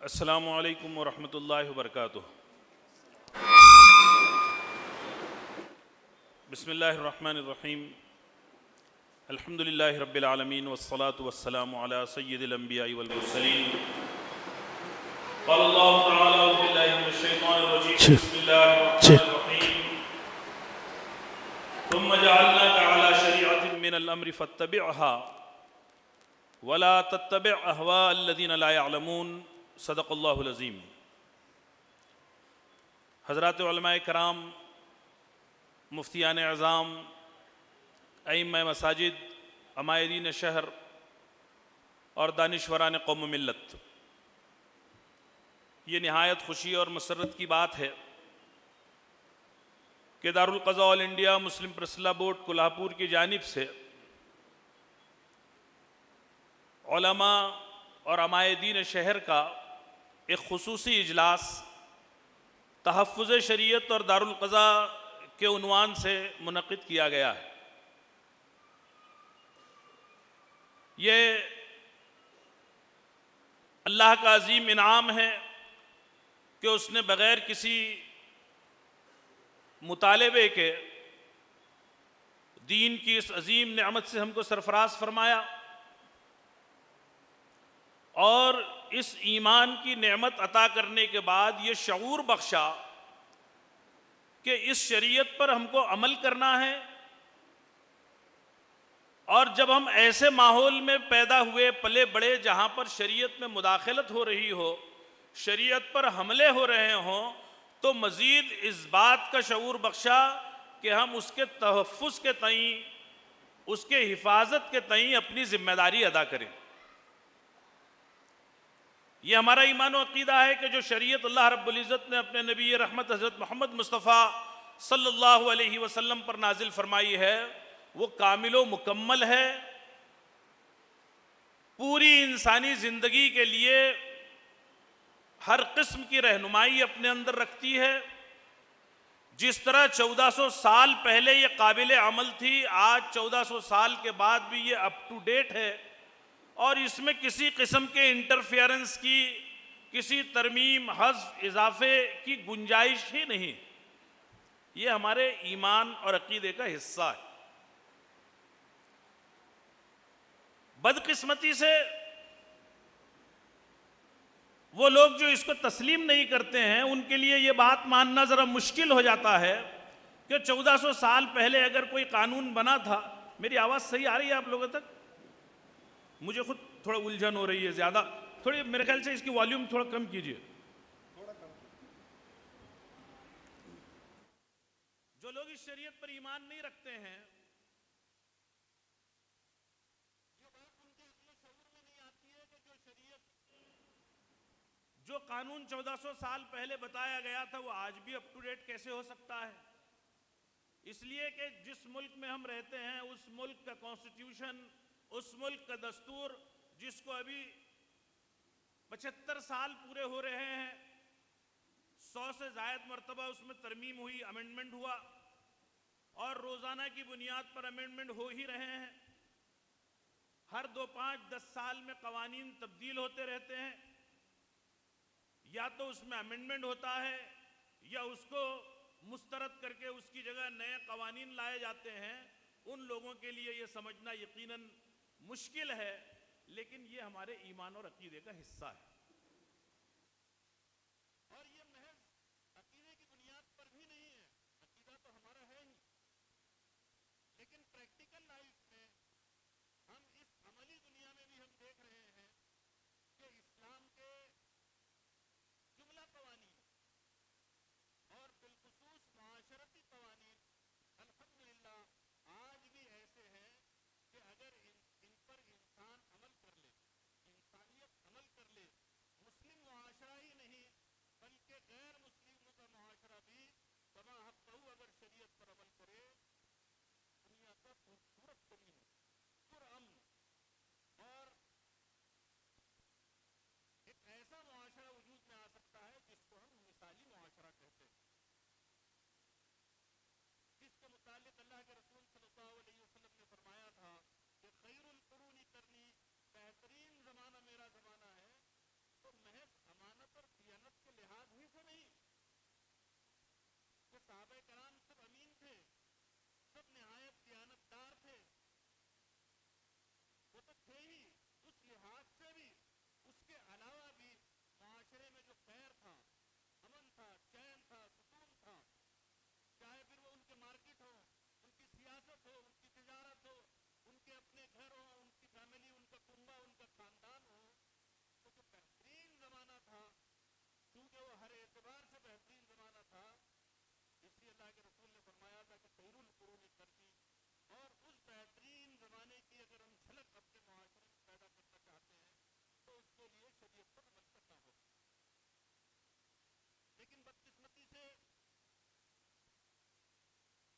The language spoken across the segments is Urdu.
السلام علیکم ورحمۃ اللہ وبرکاتہ۔ بسم اللہ الرحمن الرحیم۔ الحمد للہ رب العالمین والصلاة والسلام علی سید الانبیاء والمرسلین۔ قال اللہ تعالی اعوذ باللہ من الشیطان الرجیم بسم اللہ الرحمن الرحیم۔ ثم جعلناک علی شریعۃ من الامر فاتبعها ولا تتبع اهواء الذین لا يعلمون۔ صدق اللہ العظیم۔ حضرات علماء کرام، مفتیان اعظام، ائمہ مساجد، عمائدین شہر اور دانشوران قوم و ملت، یہ نہایت خوشی اور مسرت کی بات ہے کہ دارالقضاء آل انڈیا مسلم پرسنل لا بورڈ کولہاپور کی جانب سے علماء اور عمائدین شہر کا ایک خصوصی اجلاس تحفظ شریعت اور دارالقضاء کے عنوان سے منعقد کیا گیا ہے۔ یہ اللہ کا عظیم انعام ہے کہ اس نے بغیر کسی مطالبے کے دین کی اس عظیم نعمت سے ہم کو سرفراز فرمایا، اور اس ایمان کی نعمت عطا کرنے کے بعد یہ شعور بخشا کہ اس شریعت پر ہم کو عمل کرنا ہے، اور جب ہم ایسے ماحول میں پیدا ہوئے پلے بڑے جہاں پر شریعت میں مداخلت ہو رہی ہو، شریعت پر حملے ہو رہے ہوں، تو مزید اس بات کا شعور بخشا کہ ہم اس کے تحفظ کے تئیں، اس کے حفاظت کے تئیں اپنی ذمہ داری ادا کریں۔ یہ ہمارا ایمان و عقیدہ ہے کہ جو شریعت اللہ رب العزت نے اپنے نبی رحمت حضرت محمد مصطفیٰ صلی اللہ علیہ وسلم پر نازل فرمائی ہے وہ کامل و مکمل ہے، پوری انسانی زندگی کے لیے ہر قسم کی رہنمائی اپنے اندر رکھتی ہے۔ جس طرح 1400 سال پہلے یہ قابل عمل تھی، آج 1400 سال کے بعد بھی یہ اپ ٹو ڈیٹ ہے، اور اس میں کسی قسم کے انٹرفیئرنس کی، کسی ترمیم، حذف، اضافے کی گنجائش ہی نہیں۔ یہ ہمارے ایمان اور عقیدے کا حصہ ہے۔ بدقسمتی سے وہ لوگ جو اس کو تسلیم نہیں کرتے ہیں، ان کے لیے یہ بات ماننا ذرا مشکل ہو جاتا ہے کہ 1400 سال پہلے اگر کوئی قانون بنا تھا۔ میری آواز صحیح آ رہی ہے آپ لوگوں تک؟ مجھے خود تھوڑا الجھن ہو رہی ہے زیادہ، تھوڑی میرے خیال سے اس کی والیوم تھوڑا کم کیجئے۔ جو لوگ اس شریعت پر ایمان نہیں رکھتے ہیں، یہ بات ان کے عقل و شعور میں نہیں آتی ہے کہ جو قانون 1400 سال پہلے بتایا گیا تھا وہ آج بھی اپ ٹو ڈیٹ کیسے ہو سکتا ہے۔ اس لیے کہ جس ملک میں ہم رہتے ہیں، اس ملک کا کانسٹیٹیوشن، اس ملک کا دستور، جس کو ابھی 75 سال پورے ہو رہے ہیں، 100 سے زائد مرتبہ اس میں ترمیم ہوئی، امینڈمنٹ ہوا، اور روزانہ کی بنیاد پر امینڈمنٹ ہو ہی رہے ہیں۔ ہر 2، 5، 10 سال میں قوانین تبدیل ہوتے رہتے ہیں، یا تو اس میں امینڈمنٹ ہوتا ہے یا اس کو مسترد کر کے اس کی جگہ نئے قوانین لائے جاتے ہیں۔ ان لوگوں کے لیے یہ سمجھنا یقیناً مشکل ہے، لیکن یہ ہمارے ایمان اور عقیدے کا حصہ ہے۔ اور یہ محض عقیدے کی بنیاد پر بھی نہیں ہے، عقیدہ تو ہمارا ہے ہی، لیکن پریکٹیکل لائف میں ہم اس عملی دنیا میں بھی ہم دیکھ رہے ہیں کہ اسلام کے جملہ قوانین اور بالخصوص معاشرتی قوانین الحمدللہ آج بھی ایسے ہیں کہ اگر ان پر انسان عمل کر لے، انسانیت عمل کر لے، صحابہ کرام سب امین تھے، سب نہایت دیانتدار تھے، وہ تو تھے ہی، اس لحاظ سے بھی، اس کے علاوہ بھی معاشرے میں جو خیر تھا، امن تھا، چین تھا، سکون تھا، چاہے پھر وہ ان کے مارکیٹ ہو، ان کی سیاست ہو، ان کی تجارت ہو، ان کے اپنے گھر ہو، ان کی فیملی، ان کا کنبہ، ان کا خاندان ہو، تو جو بہترین زمانہ تھا، کیونکہ وہ ہر اعتبار سے بہترین زمانہ تھا، اس لیے اللہ کے رسول نے فرمایا تھا کہ خیر القرون قرنی، اور اس بہترین زمانے کی اگر ہم جھلک اپنے معاشرے میں پیدا کرنا چاہتے ہیں تو اس کے لیے شریعت پر عمل کرنا ہوگا. لیکن بدقسمتی سے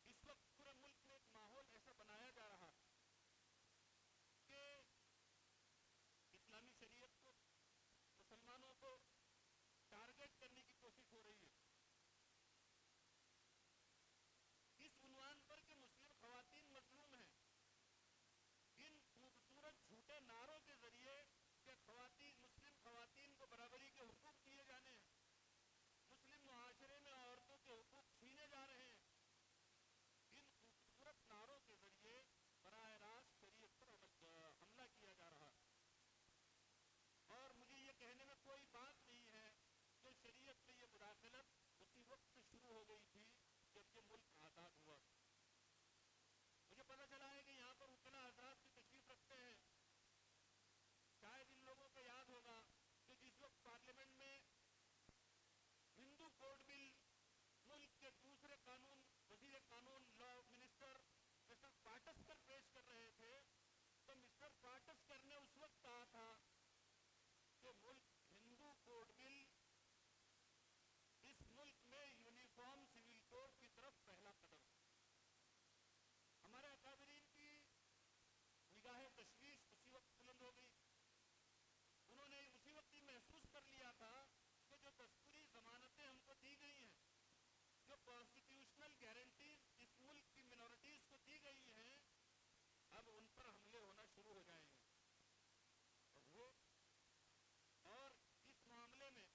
اس وقت پورے ملک میں ایک ماحول ایسا بنایا جا رہا ہے کہ اسلامی شریعت کو، مسلمانوں کو ٹارگٹ کرنے کی کوشش ہو رہی ہے، اس عنوان پر کہ مسلم خواتین مظلوم ہیں، ان خوبصورت جھوٹے نعروں کے ذریعے کہ مسلم خواتین کو برابری کے حقوق دیے جانے ہیں، مسلم معاشرے میں عورتوں کے حقوق چھینے جا رہے ہیں، ان خوبصورت نعروں کے ذریعے براہ راست شریعت پر حملہ کیا جا رہا ہے. اور مجھے یہ کہنے میں کوئی بات نہیں ہے کہ شریعت میں یہ مداخلت اسی وقت سے شروع ہو گئی تھی جب یہ ملک آزاد ہوا. مجھے پتہ چلا ہے کہ یہاں پر وکلاء حضرات بھی تشریف رکھتے ہیں، شاید ان لوگوں کو یاد ہوگا کہ جس وقت پارلیمنٹ میں ہندو کوڈ بل ملک کے دوسرے قانون وزیر قانون لا منسٹر مسٹر پاٹسکر پیش کر رہے تھے، تو مسٹر پاٹسکر نے اس وقت کہا تھا کہ ملک ہندو کوڈ بل اس ملک میں یونیفارم سول کوڈ کی طرف پہلا قدم. ہمارے اکابرین کی نگاہ تشویش اسی وقت بلند ہو گئی، انہوں نے اسی وقت یہ محسوس کر لیا تھا کہ جو دستوری ضمانتیں ہم کو دی گئی ہیں، جو کانسٹیٹیوشنل گارنٹیز اس ملک کی منورٹیز کو دی گئی ہیں، اب ان پر حملے ہونا شروع ہو جائیں گے. اور اس معاملے میں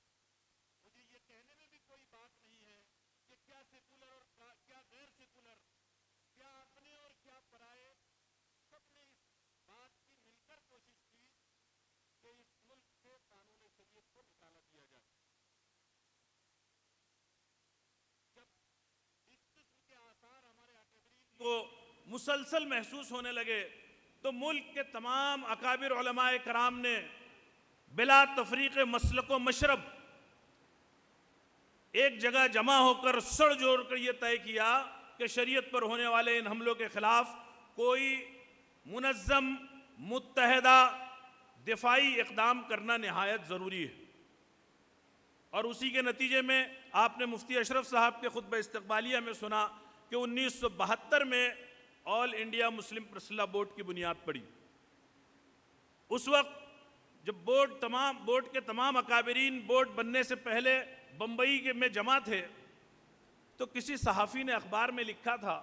مجھے یہ کہنے میں بھی کوئی بات نہیں ہے کہ کیا سیکولر اور کیا غیر سیکولر، کیا اپنے اور کیا پرائے، سب نے اس بات کی مل کر کوشش کی کہ اس ملک سے قانون شریعت کو نکالا دیا جائے. جب اس قسم کے آثار ہمارے اکابرین کو مسلسل محسوس ہونے لگے تو ملک کے تمام اکابر علماء کرام نے بلا تفریق مسلک و مشرب ایک جگہ جمع ہو کر سڑ جوڑ کر یہ طے کیا کہ شریعت پر ہونے والے ان حملوں کے خلاف کوئی منظم متحدہ دفاعی اقدام کرنا نہایت ضروری ہے. اور اسی کے نتیجے میں آپ نے مفتی اشرف صاحب کے خطبہ استقبالیہ میں سنا کہ 1972 میں All India Muslim personal board کی بنیاد پڑی. اس وقت جب بورڈ کے تمام اکابرین بورڈ بننے سے پہلے بمبئی میں جمع تھے تو کسی صحافی نے اخبار میں لکھا تھا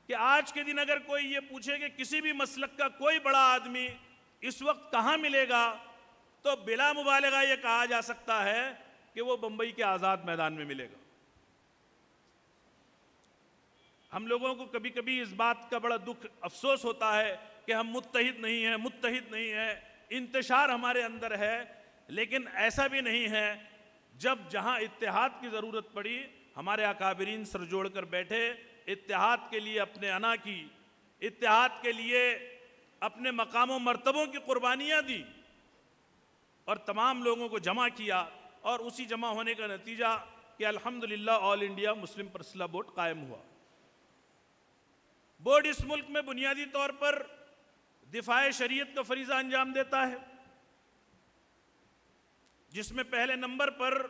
کہ آج کے دن اگر کوئی یہ پوچھے کہ کسی بھی مسلک کا کوئی بڑا آدمی اس وقت کہاں ملے گا تو بلا مبالغہ یہ کہا جا سکتا ہے کہ وہ بمبئی کے آزاد میدان میں ملے گا. ہم لوگوں کو کبھی کبھی اس بات کا بڑا دکھ افسوس ہوتا ہے کہ ہم متحد نہیں ہیں، انتشار ہمارے اندر ہے، لیکن ایسا بھی نہیں ہے. جب جہاں اتحاد کی ضرورت پڑی ہمارے اکابرین سر جوڑ کر بیٹھے، اتحاد کے لیے اپنے انا کی، اتحاد کے لیے اپنے مقام و مرتبوں کی قربانیاں دی اور تمام لوگوں کو جمع کیا. اور اسی جمع ہونے کا نتیجہ کہ الحمدللہ آل انڈیا مسلم پرسنل بورڈ قائم ہوا. بورڈ اس ملک میں بنیادی طور پر دفاع شریعت کا فریضہ انجام دیتا ہے، جس میں پہلے نمبر پر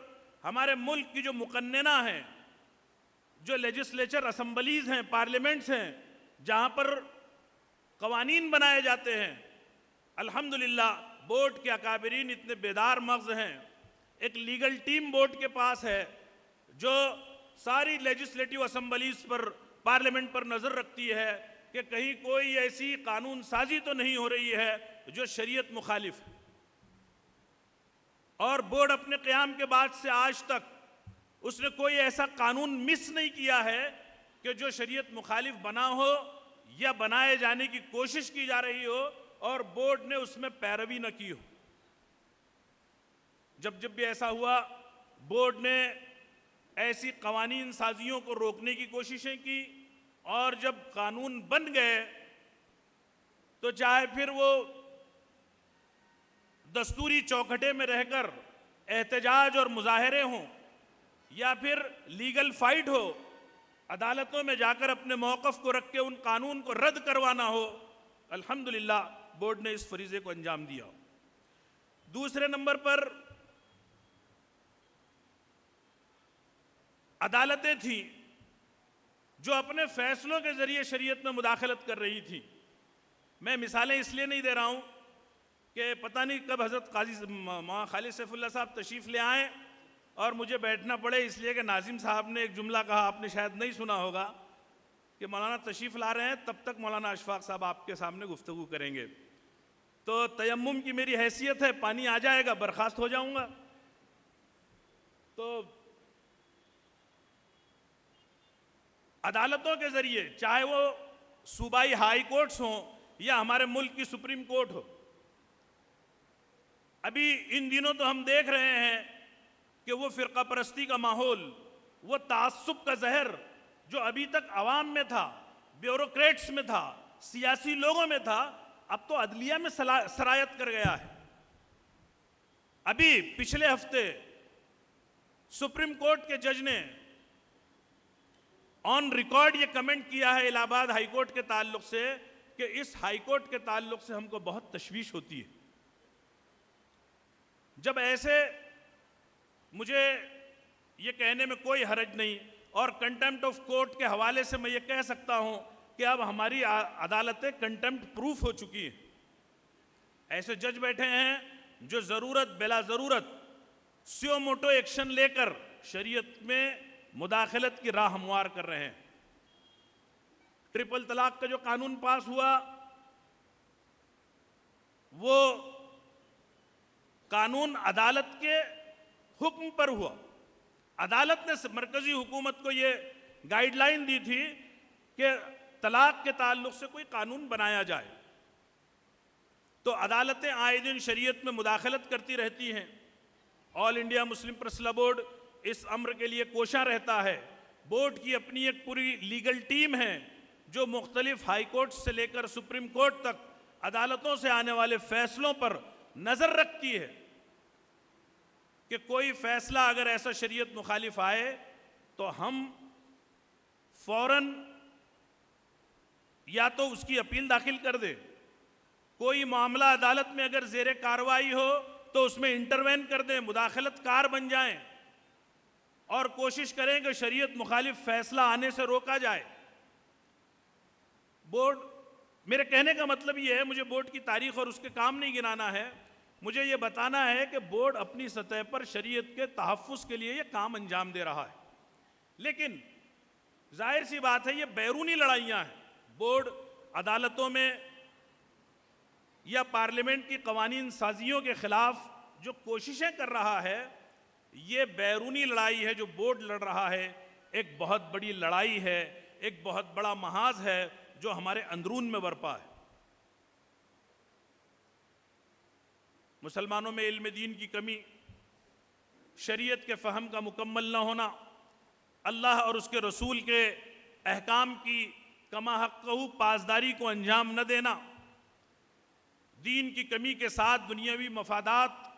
ہمارے ملک کی جو مقننہ ہیں، جو لیجسلیچر اسمبلیز ہیں، پارلیمنٹس ہیں، جہاں پر قوانین بنائے جاتے ہیں، الحمدللہ بورڈ کے اکابرین اتنے بیدار مغز ہیں. ایک لیگل ٹیم بورڈ کے پاس ہے جو ساری لیجسلیٹیو اسمبلیز پر، پارلیمنٹ پر نظر رکھتی ہے کہ کہیں کوئی ایسی قانون سازی تو نہیں ہو رہی ہے جو شریعت مخالف ہے. اور بورڈ اپنے قیام کے بعد سے آج تک اس نے کوئی ایسا قانون مس نہیں کیا ہے کہ جو شریعت مخالف بنا ہو یا بنائے جانے کی کوشش کی جا رہی ہو اور بورڈ نے اس میں پیروی نہ کی ہو۔ جب جب بھی ایسا ہوا، بورڈ نے ایسی قوانین سازیوں کو روکنے کی کوششیں کی، اور جب قانون بن گئے تو چاہے پھر وہ دستوری چوکھٹے میں رہ کر احتجاج اور مظاہرے ہوں یا پھر لیگل فائٹ ہو، عدالتوں میں جا کر اپنے موقف کو رکھ کے ان قانون کو رد کروانا ہو، الحمدللہ بورڈ نے اس فریضے کو انجام دیا۔ دوسرے نمبر پر عدالتیں تھیں جو اپنے فیصلوں کے ذریعے شریعت میں مداخلت کر رہی تھی۔ میں مثالیں اس لیے نہیں دے رہا ہوں کہ پتہ نہیں کب حضرت قاضی مولانا خالد سیف اللہ صاحب تشریف لے آئیں اور مجھے بیٹھنا پڑے، اس لیے کہ ناظم صاحب نے ایک جملہ کہا، آپ نے شاید نہیں سنا ہوگا، کہ مولانا تشریف لا رہے ہیں تب تک مولانا اشفاق صاحب آپ کے سامنے گفتگو کریں گے۔ تو تیمم کی میری حیثیت ہے، پانی آ جائے گا برخاست ہو جاؤں گا۔ تو عدالتوں کے ذریعے، چاہے وہ صوبائی ہائی کورٹس ہوں یا ہمارے ملک کی سپریم کورٹ ہو، ابھی ان دنوں تو ہم دیکھ رہے ہیں کہ وہ فرقہ پرستی کا ماحول، وہ تعصب کا زہر جو ابھی تک عوام میں تھا، بیوروکریٹس میں تھا، سیاسی لوگوں میں تھا، اب تو عدلیہ میں سرایت کر گیا ہے۔ ابھی پچھلے ہفتے سپریم کورٹ کے جج نے آن ریکارڈ یہ کمنٹ کیا ہے الہ آباد ہائی کورٹ کے تعلق سے کہ اس ہائی کورٹ کے تعلق سے ہم کو بہت تشویش ہوتی ہے۔ جب ایسے، مجھے یہ کہنے میں کوئی حرج نہیں، اور کنٹمپٹ آف کورٹ کے حوالے سے میں یہ کہہ سکتا ہوں کہ اب ہماری عدالتیں کنٹمپٹ پروف ہو چکی ہیں۔ ایسے جج بیٹھے ہیں جو ضرورت بلا ضرورت سیو موٹو ایکشن لے کر شریعت میں مداخلت کی راہ ہموار کر رہے ہیں۔ ٹرپل طلاق کا جو قانون پاس ہوا، وہ قانون عدالت کے حکم پر ہوا۔ عدالت نے مرکزی حکومت کو یہ گائیڈ لائن دی تھی کہ طلاق کے تعلق سے کوئی قانون بنایا جائے، تو عدالتیں آئے دن شریعت میں مداخلت کرتی رہتی ہیں۔ آل انڈیا مسلم پریس لا بورڈ اس امر کے لیے کوشاں رہتا ہے۔ بورڈ کی اپنی ایک پوری لیگل ٹیم ہے جو مختلف ہائی کورٹ سے لے کر سپریم کورٹ تک عدالتوں سے آنے والے فیصلوں پر نظر رکھتی ہے کہ کوئی فیصلہ اگر ایسا شریعت مخالف آئے تو ہم فوراً یا تو اس کی اپیل داخل کر دیں، کوئی معاملہ عدالت میں اگر زیر کارروائی ہو تو اس میں انٹروین کر دیں، مداخلت کار بن جائیں، اور کوشش کریں کہ شریعت مخالف فیصلہ آنے سے روکا جائے۔ بورڈ، میرے کہنے کا مطلب یہ ہے، مجھے بورڈ کی تاریخ اور اس کے کام نہیں گنانا ہے، مجھے یہ بتانا ہے کہ بورڈ اپنی سطح پر شریعت کے تحفظ کے لیے یہ کام انجام دے رہا ہے۔ لیکن ظاہر سی بات ہے، یہ بیرونی لڑائیاں ہیں۔ بورڈ عدالتوں میں یا پارلیمنٹ کی قوانین سازیوں کے خلاف جو کوششیں کر رہا ہے، یہ بیرونی لڑائی ہے جو بورڈ لڑ رہا ہے، ایک بہت بڑی لڑائی ہے، ایک بہت بڑا محاذ ہے جو ہمارے اندرون میں برپا ہے۔ مسلمانوں میں علم دین کی کمی، شریعت کے فہم کا مکمل نہ ہونا، اللہ اور اس کے رسول کے احکام کی کما حقہ پاسداری کو انجام نہ دینا، دین کی کمی کے ساتھ دنیاوی مفادات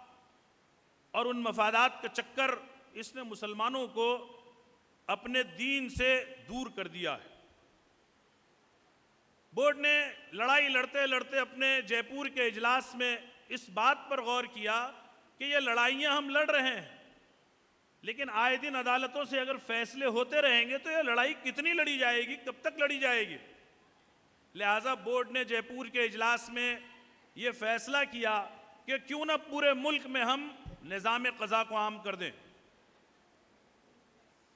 اور ان مفادات کا چکر، اس نے مسلمانوں کو اپنے دین سے دور کر دیا ہے۔ بورڈ نے لڑائی لڑتے لڑتے اپنے جے پور کے اجلاس میں اس بات پر غور کیا کہ یہ لڑائیاں ہم لڑ رہے ہیں، لیکن آئے دن عدالتوں سے اگر فیصلے ہوتے رہیں گے تو یہ لڑائی کتنی لڑی جائے گی، کب تک لڑی جائے گی؟ لہٰذا بورڈ نے جے پور کے اجلاس میں یہ فیصلہ کیا کہ کیوں نہ پورے ملک میں ہم نظام قضا کو عام کر دیں،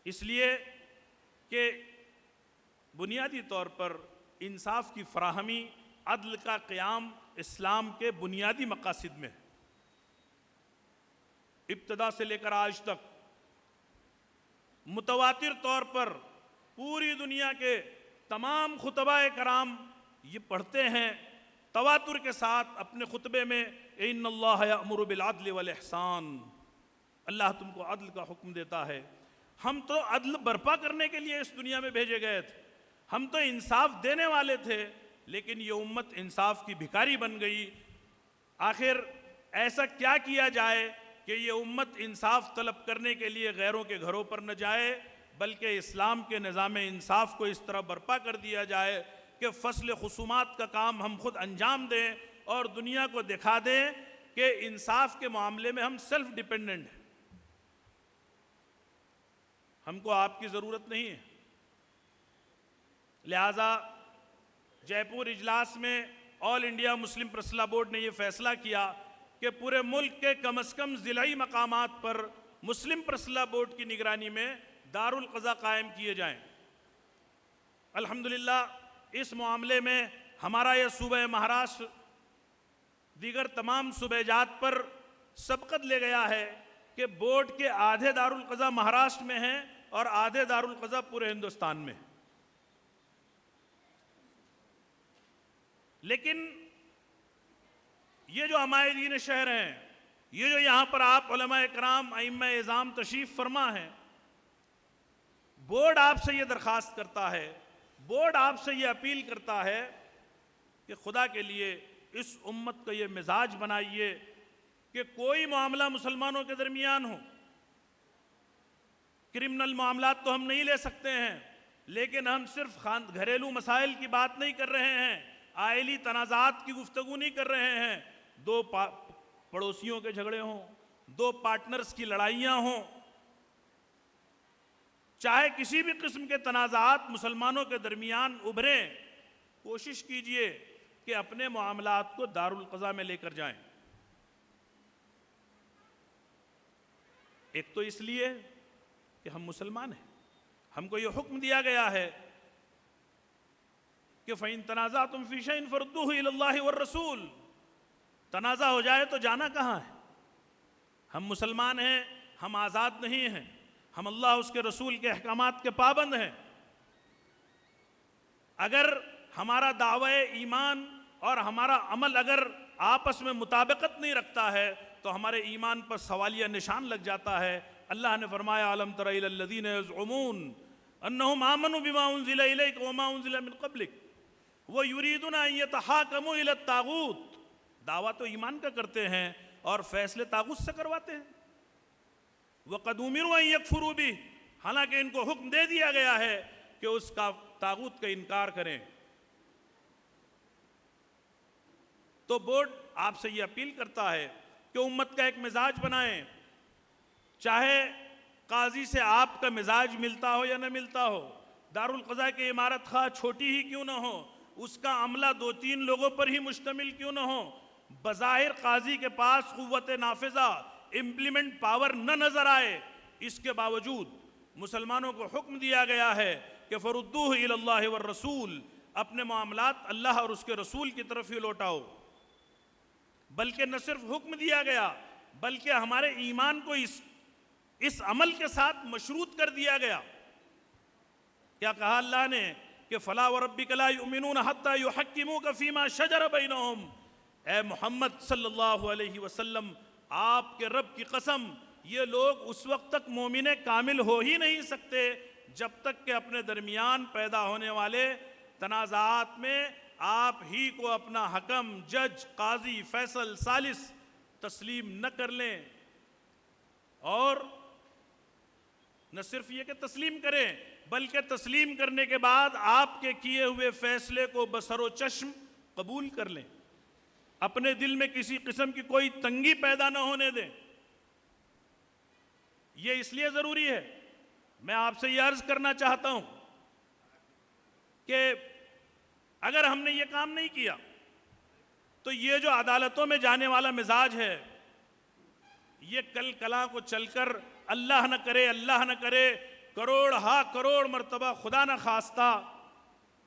اس لیے کہ بنیادی طور پر انصاف کی فراہمی، عدل کا قیام اسلام کے بنیادی مقاصد میں ہے۔ ابتدا سے لے کر آج تک متواتر طور پر پوری دنیا کے تمام خطبہ کرام یہ پڑھتے ہیں تواتر کے ساتھ اپنے خطبے میں، ان اللہ یأمر بالعدل والاحسان، اللہ تم کو عدل کا حکم دیتا ہے۔ ہم تو عدل برپا کرنے کے لیے اس دنیا میں بھیجے گئے تھے، ہم تو انصاف دینے والے تھے، لیکن یہ امت انصاف کی بھکاری بن گئی۔ آخر ایسا کیا کیا جائے کہ یہ امت انصاف طلب کرنے کے لیے غیروں کے گھروں پر نہ جائے، بلکہ اسلام کے نظام انصاف کو اس طرح برپا کر دیا جائے کہ فصل خصومات کا کام ہم خود انجام دیں اور دنیا کو دکھا دیں کہ انصاف کے معاملے میں ہم سیلف ڈیپینڈنٹ ہیں، ہم کو آپ کی ضرورت نہیں ہے۔ لہٰذا جے پور اجلاس میں All India Muslim Personal Law Board نے یہ فیصلہ کیا کہ پورے ملک کے کم از کم ضلعی مقامات پر مسلم پرسنل لاء بورڈ کی نگرانی میں دارالقضاء قائم کیے جائیں۔ الحمدللہ اس معاملے میں ہمارا یہ صوبہ مہاراشٹر دیگر تمام صوبہ جات پر سبقت لے گیا ہے کہ بورڈ کے آدھے دارالقضاء مہاراشٹر میں ہیں اور آدھے دارالقضاء پورے ہندوستان میں۔ لیکن یہ جو عمائدین شہر ہیں، یہ جو یہاں پر آپ علماء اکرام ائمہ اعظام تشریف فرما ہیں، بورڈ آپ سے یہ درخواست کرتا ہے، بورڈ آپ سے یہ اپیل کرتا ہے کہ خدا کے لیے اس امت کا یہ مزاج بنائیے کہ کوئی معاملہ مسلمانوں کے درمیان ہو، کرمنل معاملات تو ہم نہیں لے سکتے ہیں، لیکن ہم صرف گھریلو مسائل کی بات نہیں کر رہے ہیں، آئلی تنازعات کی گفتگو نہیں کر رہے ہیں، دو پڑوسیوں کے جھگڑے ہوں، دو پارٹنرز کی لڑائیاں ہوں، چاہے کسی بھی قسم کے تنازعات مسلمانوں کے درمیان ابھریں، کوشش کیجئے کہ اپنے معاملات کو دارالقضاء میں لے کر جائیں۔ ایک تو اس لیے کہ ہم مسلمان ہیں، ہم کو یہ حکم دیا گیا ہے کہ فَإِن تَنَازَعْتُمْ فِي شَيْءٍ فَرُدُّوهُ إِلَى اللَّهِ وَالرَّسُولِ، تنازع ہو جائے تو جانا کہاں ہے؟ ہم مسلمان ہیں، ہم آزاد نہیں ہیں، ہم اللہ اس کے رسول کے احکامات کے پابند ہیں۔ اگر ہمارا دعوی ایمان اور ہمارا عمل اگر آپس میں مطابقت نہیں رکھتا ہے تو ہمارے ایمان پر سوالیہ نشان لگ جاتا ہے۔ اللہ نے فرمایا أَلَمْ تَرَ إِلَى الَّذِينَ يَزْعُمُونَ أَنَّهُمْ آمَنُوا بِمَا أُنزِلَ إِلَيْكَ وَمَا أُنزِلَ مِن قَبْلِكَ وَيُرِيدُونَ أَن يَتَحَاكَمُوا إِلَى الطَّاغُوتِ، دعویٰ تو ایمان کا کرتے ہیں اور فیصلے طاغوت سے کرواتے ہیں۔ وَقَدْ أُمِرُوا أَن يَكْفُرُوا بِهِ، حالانکہ ان کو حکم دے دیا گیا ہے کہ اس کا طاغوت کا انکار کریں۔ تو بورڈ آپ سے یہ اپیل کرتا ہے کہ امت کا ایک مزاج بنائیں، چاہے قاضی سے آپ کا مزاج ملتا ہو یا نہ ملتا ہو، دارالقضاء کی عمارت خواہ چھوٹی ہی کیوں نہ ہو، اس کا عملہ 2-3 لوگوں پر ہی مشتمل کیوں نہ ہو، بظاہر قاضی کے پاس قوت نافذہ امپلیمنٹ پاور نہ نظر آئے، اس کے باوجود مسلمانوں کو حکم دیا گیا ہے کہ فَرُدُّوهُ إِلَى اللَّهِ وَالرَّسُولِ، اپنے معاملات اللہ اور اس کے رسول کی طرف ہی لوٹاؤ۔ بلکہ نہ صرف حکم دیا گیا بلکہ ہمارے ایمان کو اس عمل کے ساتھ مشروط کر دیا گیا۔ کیا کہا اللہ نے کہ فَلَا وَرَبِّكَ لَا يُؤْمِنُونَ حَتَّى يُحَكِّمُوكَ فِي مَا شَجَرَ بَيْنَهُمْ، اے محمد صلی اللہ علیہ وسلم، آپ کے رب کی قسم، یہ لوگ اس وقت تک مومن کامل ہو ہی نہیں سکتے جب تک کہ اپنے درمیان پیدا ہونے والے تنازعات میں آپ ہی کو اپنا حکم، جج، قاضی، فیصل، ثالث تسلیم نہ کر لیں۔ اور نہ صرف یہ کہ تسلیم کریں بلکہ تسلیم کرنے کے بعد آپ کے کیے ہوئے فیصلے کو بسر و چشم قبول کر لیں، اپنے دل میں کسی قسم کی کوئی تنگی پیدا نہ ہونے دیں۔ یہ اس لیے ضروری ہے، میں آپ سے یہ عرض کرنا چاہتا ہوں کہ اگر ہم نے یہ کام نہیں کیا تو یہ جو عدالتوں میں جانے والا مزاج ہے، یہ کل کلاں کو چل کر اللہ نہ کرے کروڑ مرتبہ خدا نہ خواستہ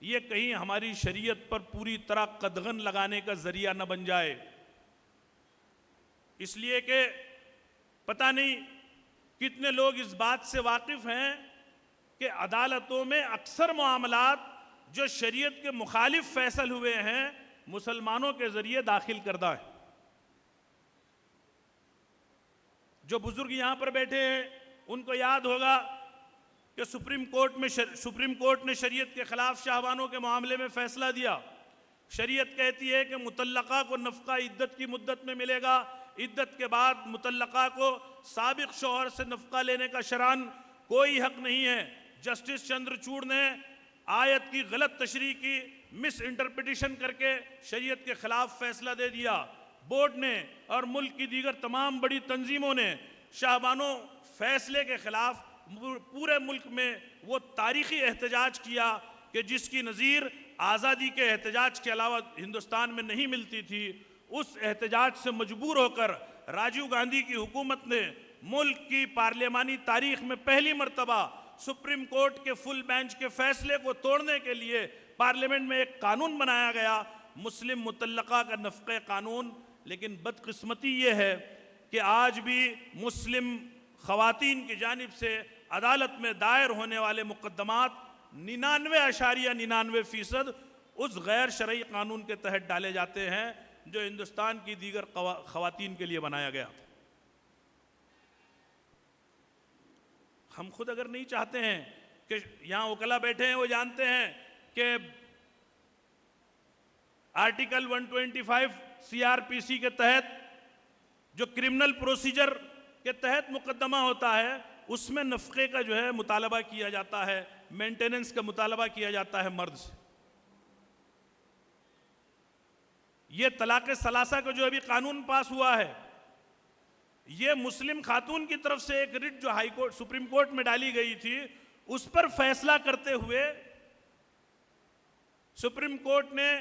یہ کہیں ہماری شریعت پر پوری طرح قدغن لگانے کا ذریعہ نہ بن جائے۔ اس لیے کہ پتہ نہیں کتنے لوگ اس بات سے واقف ہیں کہ عدالتوں میں اکثر معاملات جو شریعت کے مخالف فیصل ہوئے ہیں مسلمانوں کے ذریعے داخل کردہ ہیں. جو بزرگ یہاں پر بیٹھے ہیں ان کو یاد ہوگا کہ سپریم کورٹ نے شریعت کے خلاف شاہبانوں کے معاملے میں فیصلہ دیا. شریعت کہتی ہے کہ مطلقہ کو نفقہ عدت کی مدت میں ملے گا، عدت کے بعد مطلقہ کو سابق شوہر سے نفقہ لینے کا شرعاً کوئی حق نہیں ہے. جسٹس چندرچوڑ نے آیت کی غلط تشریح کی، مس انٹرپریٹیشن کر کے شریعت کے خلاف فیصلہ دے دیا. بورڈ نے اور ملک کی دیگر تمام بڑی تنظیموں نے شاہبانوں فیصلے کے خلاف پورے ملک میں وہ تاریخی احتجاج کیا کہ جس کی نظیر آزادی کے احتجاج کے علاوہ ہندوستان میں نہیں ملتی تھی. اس احتجاج سے مجبور ہو کر راجیو گاندھی کی حکومت نے ملک کی پارلیمانی تاریخ میں پہلی مرتبہ سپریم کورٹ کے فل بینچ کے فیصلے کو توڑنے کے لیے پارلیمنٹ میں ایک قانون بنایا گیا، مسلم مطلقہ کا نفقہ قانون. لیکن بدقسمتی یہ ہے کہ آج بھی مسلم خواتین کی جانب سے عدالت میں دائر ہونے والے مقدمات 99.99% اس غیر شرعی قانون کے تحت ڈالے جاتے ہیں جو ہندوستان کی دیگر خواتین کے لیے بنایا گیا. ہم خود اگر نہیں چاہتے ہیں کہ یہاں وکلا بیٹھے ہیں وہ جانتے ہیں کہ آرٹیکل 125 CRPC کے تحت جو کرمنل پروسیجر کے تحت مقدمہ ہوتا ہے اس میں نفقے کا جو ہے مطالبہ کیا جاتا ہے، مینٹیننس کا مطالبہ کیا جاتا ہے مرد سے. یہ طلاق ثلاثہ کا جو ابھی قانون پاس ہوا ہے یہ مسلم خاتون کی طرف سے ایک رٹ جو ہائی کورٹ سپریم کورٹ میں ڈالی گئی تھی اس پر فیصلہ کرتے ہوئے سپریم کورٹ نے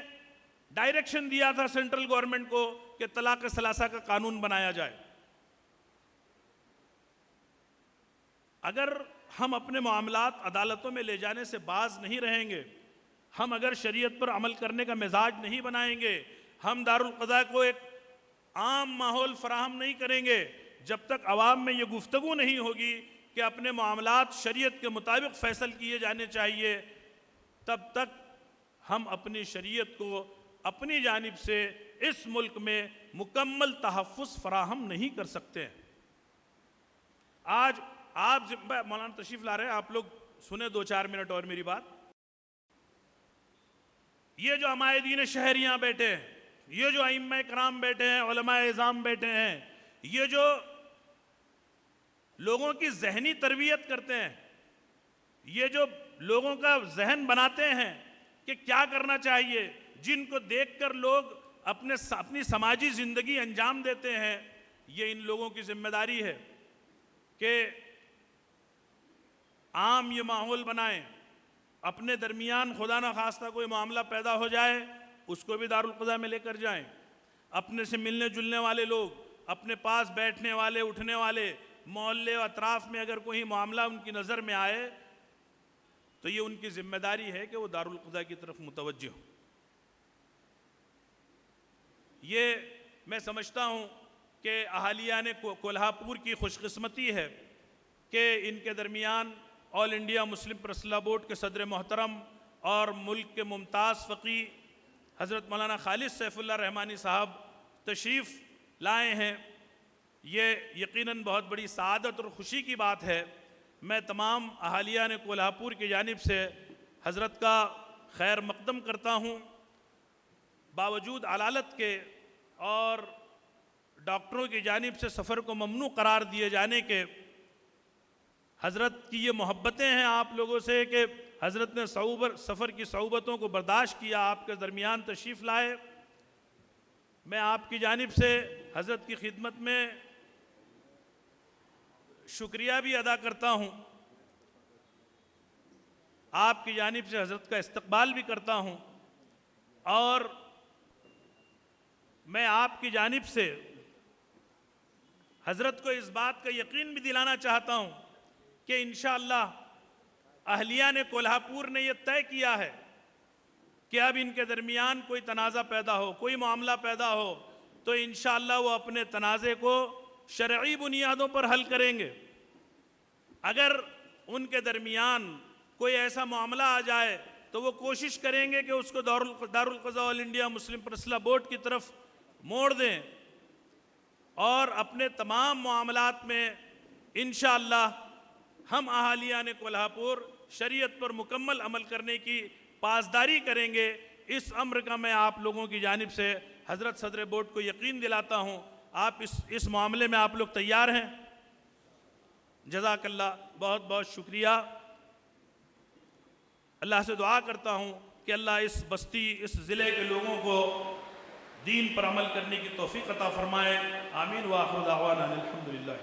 ڈائریکشن دیا تھا سینٹرل گورنمنٹ کو کہ طلاق ثلاثہ کا قانون بنایا جائے. اگر ہم اپنے معاملات عدالتوں میں لے جانے سے باز نہیں رہیں گے، ہم اگر شریعت پر عمل کرنے کا مزاج نہیں بنائیں گے، ہم دارالقضاء کو ایک عام ماحول فراہم نہیں کریں گے، جب تک عوام میں یہ گفتگو نہیں ہوگی کہ اپنے معاملات شریعت کے مطابق فیصل کیے جانے چاہیے، تب تک ہم اپنی شریعت کو اپنی جانب سے اس ملک میں مکمل تحفظ فراہم نہیں کر سکتے. آج آپ مولانا تشریف لا رہے ہیں، آپ لوگ سنیں 2-4 منٹ اور میری بات. یہ جو عمائدین شہر یہاں بیٹھے ہیں، یہ جو ائمہ کرام بیٹھے ہیں، علماء اعظام بیٹھے ہیں، یہ جو لوگوں کی ذہنی تربیت کرتے ہیں، یہ جو لوگوں کا ذہن بناتے ہیں کہ کیا کرنا چاہیے، جن کو دیکھ کر لوگ اپنی سماجی زندگی انجام دیتے ہیں، یہ ان لوگوں کی ذمہ داری ہے کہ عام یہ ماحول بنائیں. اپنے درمیان خدا نہ خواستہ کوئی معاملہ پیدا ہو جائے اس کو بھی دارالقضاء میں لے کر جائیں. اپنے سے ملنے جلنے والے لوگ، اپنے پاس بیٹھنے والے اٹھنے والے محلے و اطراف میں اگر کوئی معاملہ ان کی نظر میں آئے تو یہ ان کی ذمہ داری ہے کہ وہ دارالقضاء کی طرف متوجہ ہوں. یہ میں سمجھتا ہوں کہ اہالیان کولہاپور کی خوش قسمتی ہے کہ ان کے درمیان آل انڈیا مسلم پریس لا بورڈ کے صدر محترم اور ملک کے ممتاز فقی حضرت مولانا خالد سیف اللہ رحمانی صاحب تشریف لائے ہیں. یہ یقیناً بہت بڑی سعادت اور خوشی کی بات ہے. میں تمام اہالیان کولہاپور کی جانب سے حضرت کا خیر مقدم کرتا ہوں. باوجود علالت کے اور ڈاکٹروں کی جانب سے سفر کو ممنوع قرار دیے جانے کے، حضرت کی یہ محبتیں ہیں آپ لوگوں سے کہ حضرت نے سفر کی صعوبتوں کو برداشت کیا، آپ کے درمیان تشریف لائے. میں آپ کی جانب سے حضرت کی خدمت میں شکریہ بھی ادا کرتا ہوں، آپ کی جانب سے حضرت کا استقبال بھی کرتا ہوں، اور میں آپ کی جانب سے حضرت کو اس بات کا یقین بھی دلانا چاہتا ہوں کہ انشاءاللہ اہلیان کولہاپور نے یہ طے کیا ہے کہ اب ان کے درمیان کوئی تنازع پیدا ہو، کوئی معاملہ پیدا ہو تو انشاءاللہ وہ اپنے تنازع کو شرعی بنیادوں پر حل کریں گے. اگر ان کے درمیان کوئی ایسا معاملہ آ جائے تو وہ کوشش کریں گے کہ اس کو دارالقضاء All India Muslim Personal Law Board کی طرف موڑ دیں، اور اپنے تمام معاملات میں انشاءاللہ ہم اہالیان کولہاپور شریعت پر مکمل عمل کرنے کی پاسداری کریں گے۔ اس امر کا میں آپ لوگوں کی جانب سے حضرت صدر بورڈ کو یقین دلاتا ہوں۔ آپ اس معاملے میں آپ لوگ تیار ہیں؟ جزاک اللہ، بہت بہت شکریہ۔ اللہ سے دعا کرتا ہوں کہ اللہ اس بستی، اس ضلع کے لوگوں کو دین پر عمل کرنے کی توفیق عطا فرمائے۔ آمین۔ وآخر دعوانا الحمدللہ۔